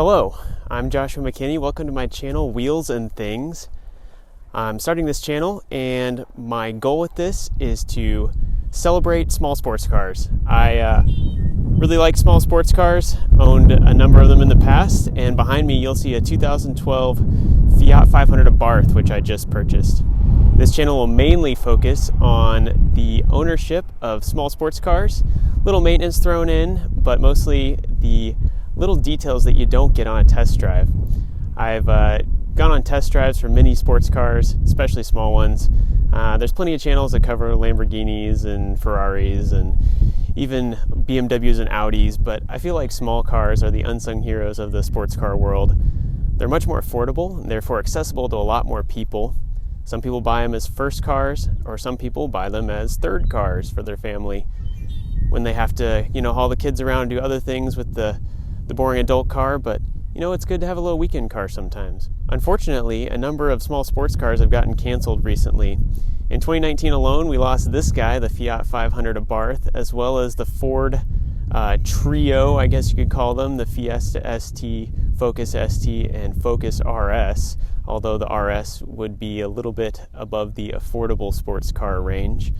Hello, I'm Joshua McKinney. Welcome to my channel, Wheels and Things. I'm starting this channel and my goal with this is to celebrate small sports cars. I really like small sports cars, owned a number of them in the past, and behind me you'll see a 2012 Fiat 500 Abarth, which I just purchased. This channel will mainly focus on the ownership of small sports cars, little maintenance thrown in, but mostly the little details that you don't get on a test drive. I've gone on test drives for many sports cars, especially small ones. There's plenty of channels that cover Lamborghinis and Ferraris and even BMWs and Audis, but I feel like small cars are the unsung heroes of the sports car world. They're much more affordable and therefore accessible to a lot more people. Some people buy them as first cars, or some people buy them as third cars for their family when they have to, haul the kids around and do other things with the boring adult car, but it's good to have a little weekend car sometimes. Unfortunately, a number of small sports cars have gotten canceled recently. In 2019 alone, we lost this guy, the Fiat 500 Abarth, as well as the Ford trio, I guess you could call them, the Fiesta ST, Focus ST, and Focus RS, although the RS would be a little bit above the affordable sports car range.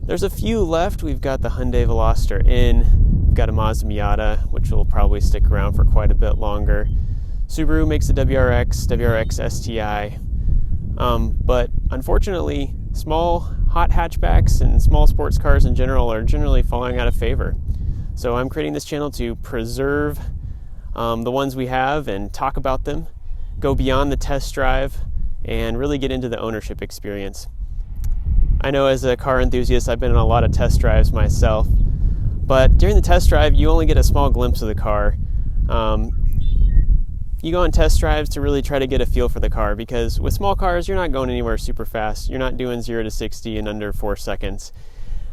There's a few left. We've got the Hyundai Veloster N, we've got a Mazda Miata, which will probably stick around for quite a bit longer. Subaru makes a WRX STI, but unfortunately, small hot hatchbacks and small sports cars in general are generally falling out of favor. So I'm creating this channel to preserve the ones we have and talk about them, go beyond the test drive, and really get into the ownership experience. I know as a car enthusiast, I've been on a lot of test drives myself, but during the test drive, you only get a small glimpse of the car. You go on test drives to really try to get a feel for the car, because with small cars, you're not going anywhere super fast. You're not doing 0 to 60 in under 4 seconds.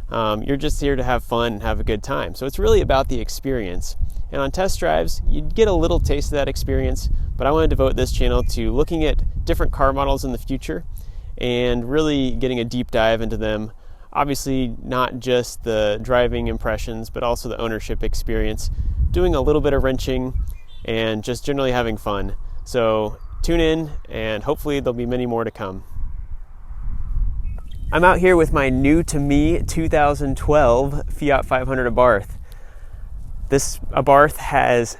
You're just here to have fun and have a good time. So it's really about the experience. And on test drives, you get a little taste of that experience, but I want to devote this channel to looking at different car models in the future and really getting a deep dive into them. Obviously, not just the driving impressions, but also the ownership experience, doing a little bit of wrenching, and just generally having fun. So tune in, and hopefully there'll be many more to come. I'm out here with my new to me 2012 Fiat 500 Abarth. This Abarth has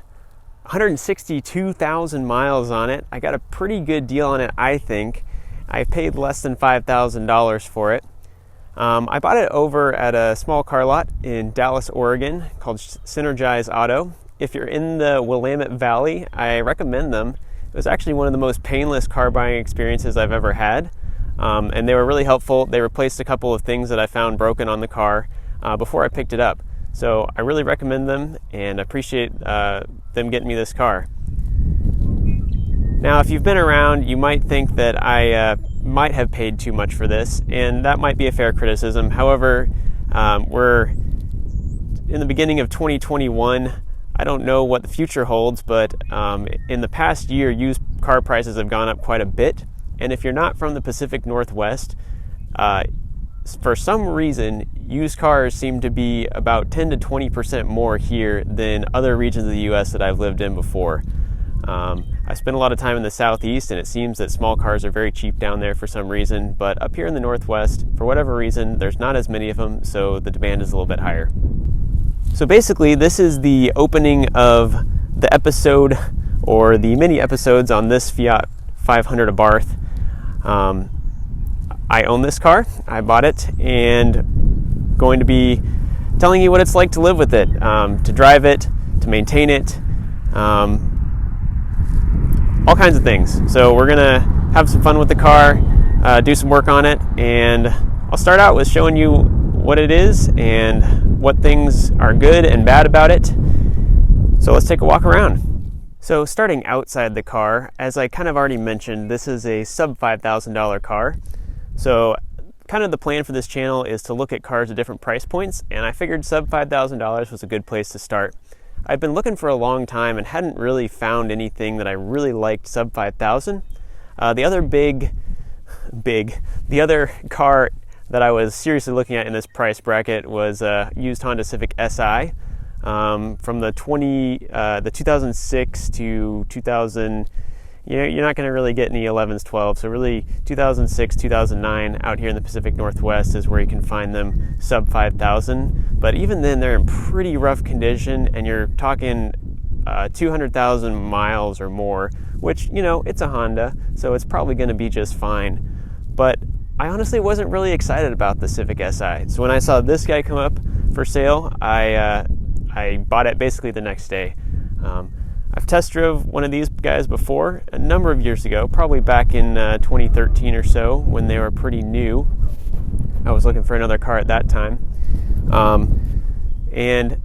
162,000 miles on it. I got a pretty good deal on it, I think. I paid less than $5,000 for it. I bought it over at a small car lot in Dallas, Oregon called Synergize Auto. If you're in the Willamette Valley, I recommend them. It was actually one of the most painless car buying experiences I've ever had. And they were really helpful. They replaced a couple of things that I found broken on the car before I picked it up. So I really recommend them and appreciate them getting me this car. Now, if you've been around, you might think that I might have paid too much for this, and that might be a fair criticism. However, we're in the beginning of 2021. I don't know what the future holds, but in the past year, used car prices have gone up quite a bit. And if you're not from the Pacific Northwest, for some reason, used cars seem to be about 10 to 20% more here than other regions of the U.S. that I've lived in before. I spent a lot of time in the Southeast, and it seems that small cars are very cheap down there for some reason, but up here in the Northwest, for whatever reason, there's not as many of them, so the demand is a little bit higher. So basically, this is the opening of the episode, or the mini episodes on this Fiat 500 Abarth. I own this car, I bought it, and going to be telling you what it's like to live with it, to drive it, to maintain it, all kinds of things. So we're gonna have some fun with the car, do some work on it, and I'll start out with showing you what it is and what things are good and bad about it. So let's take a walk around. So starting outside the car, as I kind of already mentioned, this is a sub $5,000 car. So kind of the plan for this channel is to look at cars at different price points, and I figured sub $5,000 was a good place to start. I've been looking for a long time and hadn't really found anything that I really liked sub 5,000. The other car that I was seriously looking at in this price bracket was a used Honda Civic Si. from the 2006 to 2000. You're not going to really get any 11s, 12s. So really 2006, 2009 out here in the Pacific Northwest is where you can find them sub 5,000. But even then, they're in pretty rough condition, and you're talking 200,000 miles or more, which, it's a Honda, so it's probably going to be just fine. But I honestly wasn't really excited about the Civic Si. So when I saw this guy come up for sale, I bought it basically the next day. I've test drove one of these guys before a number of years ago, probably back in 2013 or so when they were pretty new. I was looking for another car at that time. And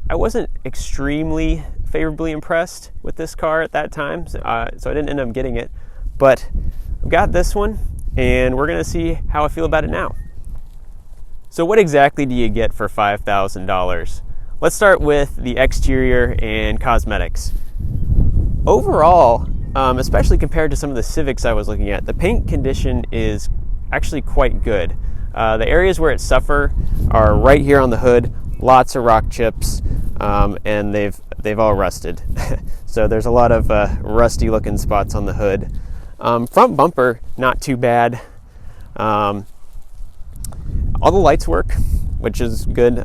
I wasn't extremely favorably impressed with this car at that time, so I didn't end up getting it. But I've got this one, and we're going to see how I feel about it now. So what exactly do you get for $5,000? Let's start with the exterior and cosmetics. Overall, especially compared to some of the Civics I was looking at, the paint condition is actually quite good. The areas where it suffer are right here on the hood, lots of rock chips, and they've all rusted. So there's a lot of rusty looking spots on the hood. Front bumper, not too bad. All the lights work, which is good.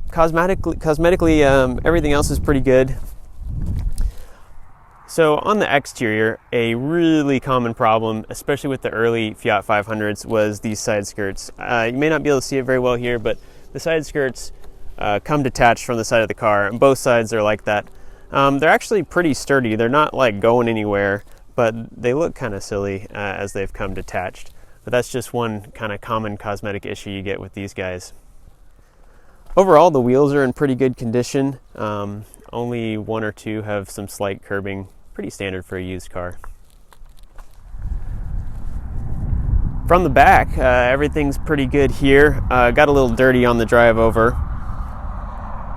Cosmetically, everything else is pretty good. So on the exterior, a really common problem, especially with the early Fiat 500s, was these side skirts. You may not be able to see it very well here, but the side skirts come detached from the side of the car, and both sides are like that. They're actually pretty sturdy. They're not like going anywhere, but they look kind of silly as they've come detached. But that's just one kind of common cosmetic issue you get with these guys. Overall, the wheels are in pretty good condition. Only one or two have some slight curbing, pretty standard for a used car. From the back, everything's pretty good here. Got a little dirty on the drive over.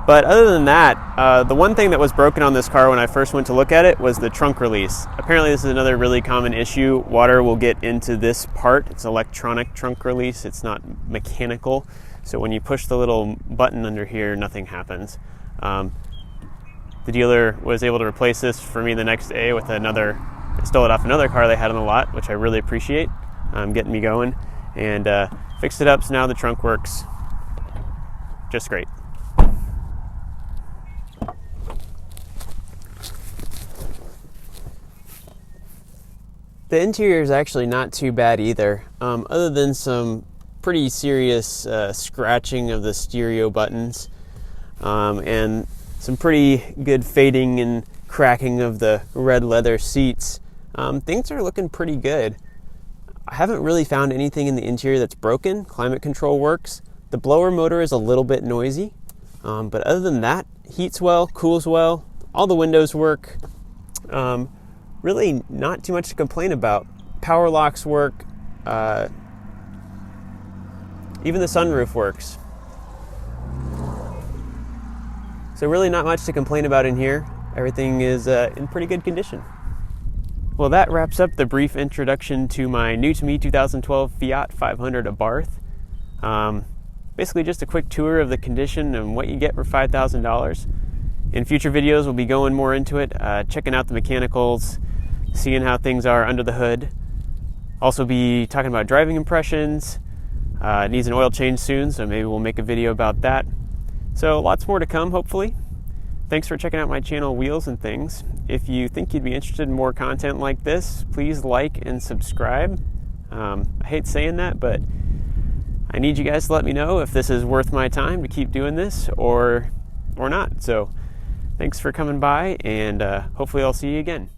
But other than that, the one thing that was broken on this car when I first went to look at it was the trunk release. Apparently this is another really common issue. Water will get into this part. It's electronic trunk release. It's not mechanical. So when you push the little button under here, nothing happens. The dealer was able to replace this for me the next day with stole it off another car they had on the lot, which I really appreciate, getting me going, and fixed it up, so now the trunk works just great. The interior is actually not too bad either, other than some pretty serious scratching of the stereo buttons, and some pretty good fading and cracking of the red leather seats. Things are looking pretty good. I haven't really found anything in the interior that's broken. Climate control works. The blower motor is a little bit noisy, but other than that, heats well, cools well, all the windows work. Really not too much to complain about. Power locks work. Even the sunroof works. So really not much to complain about in here. Everything is in pretty good condition. Well, that wraps up the brief introduction to my new to me 2012 Fiat 500 Abarth. Basically just a quick tour of the condition and what you get for $5,000. In future videos, we'll be going more into it, checking out the mechanicals, seeing how things are under the hood. Also be talking about driving impressions. It needs an oil change soon, so maybe we'll make a video about that. So lots more to come, hopefully. Thanks for checking out my channel, Wheels and Things. If you think you'd be interested in more content like this, please like and subscribe. I hate saying that, but I need you guys to let me know if this is worth my time to keep doing this or not. So thanks for coming by, and hopefully I'll see you again.